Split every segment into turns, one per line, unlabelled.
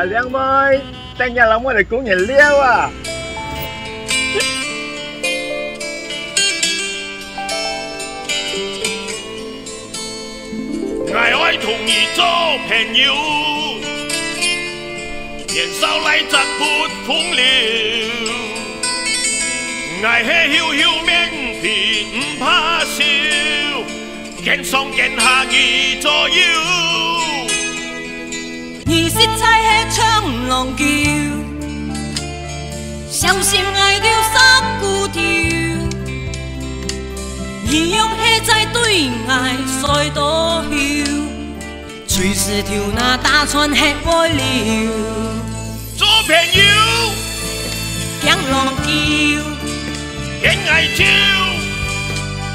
靓妹，等下我哋讲颜料啊！
我爱同你做朋友，年少来则不风流。爱是休休面皮唔怕笑，见上见下易左右。
你色彩是长浪叫，小心爱叫三姑条。你用黑在对爱赛多休，随时跳那大船吃爱了。
做朋友，
养浪叫，
见爱笑，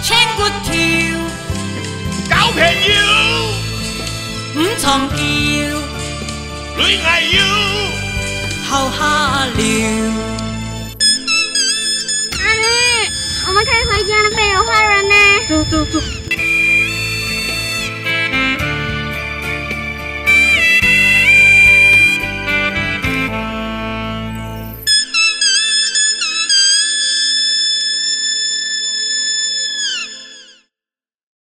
千骨跳，
交朋友，
唔藏叫，
恋爱友，
好下流。
阿妹，我们可以回家了，被有坏人呢。
走走走。